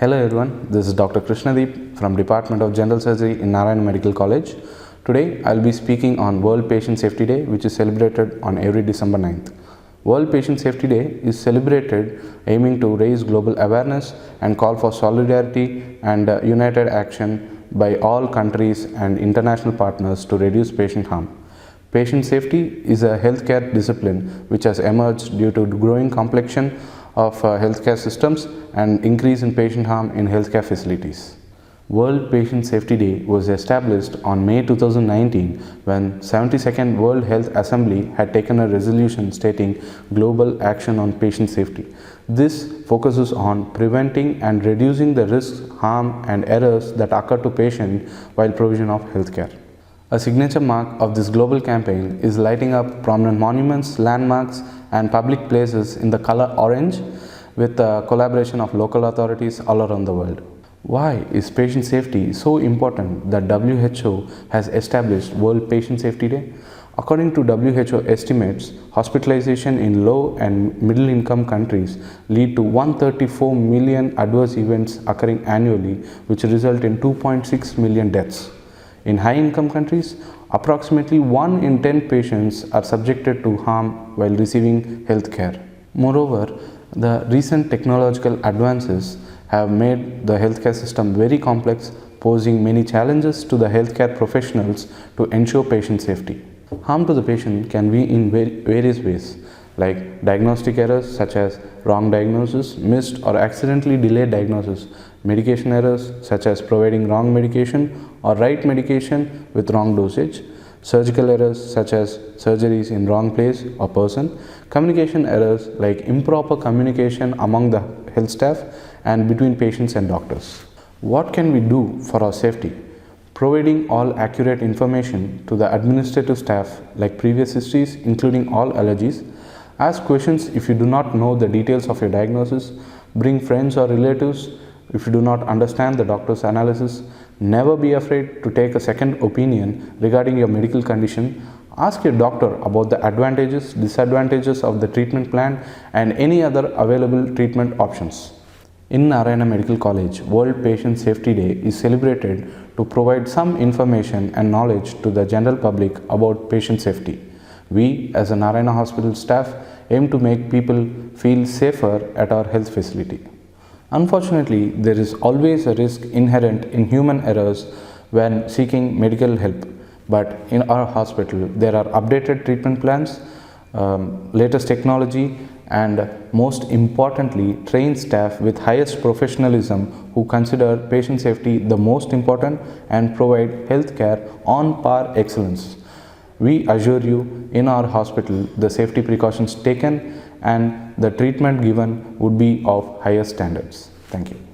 Hello everyone, this is Dr. Krishnadeep from Department of General Surgery in Narayana Medical College. Today I will be speaking on World Patient Safety Day, which is celebrated on every December 9th. World Patient Safety Day is celebrated aiming to raise global awareness and call for solidarity and united action by all countries and international partners to reduce patient harm. Patient safety is a healthcare discipline which has emerged due to growing complexion of healthcare systems and increase in patient harm in healthcare facilities. World Patient Safety Day was established on May 2019 when 72nd World Health Assembly had taken a resolution stating global action on patient safety. This focuses on preventing and reducing the risks, harm and errors that occur to patients while provision of healthcare. A signature mark of this global campaign is lighting up prominent monuments, landmarks and public places in the color orange with the collaboration of local authorities all around the world. Why is patient safety so important that WHO has established World Patient Safety Day? According to WHO estimates, hospitalization in low and middle income countries lead to 134 million adverse events occurring annually, which result in 2.6 million deaths. In high-income countries, approximately 1 in 10 patients are subjected to harm while receiving health care. Moreover, the recent technological advances have made the healthcare system very complex, posing many challenges to the healthcare professionals to ensure patient safety. Harm to the patient can be in various ways, like diagnostic errors such as wrong diagnosis, missed or accidentally delayed diagnosis, medication errors such as providing wrong medication or right medication with wrong dosage, surgical errors such as surgeries in wrong place or person, communication errors like improper communication among the health staff and between patients and doctors. What can we do for our safety? Providing all accurate information to the administrative staff like previous histories including all allergies. Ask questions if you do not know the details of your diagnosis. Bring friends or relatives if you do not understand the doctor's analysis. Never be afraid to take a second opinion regarding your medical condition. Ask your doctor about the advantages, disadvantages of the treatment plan and any other available treatment options. In Narayana Medical College, World Patient Safety Day is celebrated to provide some information and knowledge to the general public about patient safety. We, as a Narayana Hospital staff, aim to make people feel safer at our health facility. Unfortunately, there is always a risk inherent in human errors when seeking medical help. But in our hospital, there are updated treatment plans, latest technology, and most importantly, trained staff with highest professionalism who consider patient safety the most important and provide health care on par excellence. We assure you, in our hospital, the safety precautions taken and the treatment given would be of highest standards. Thank you.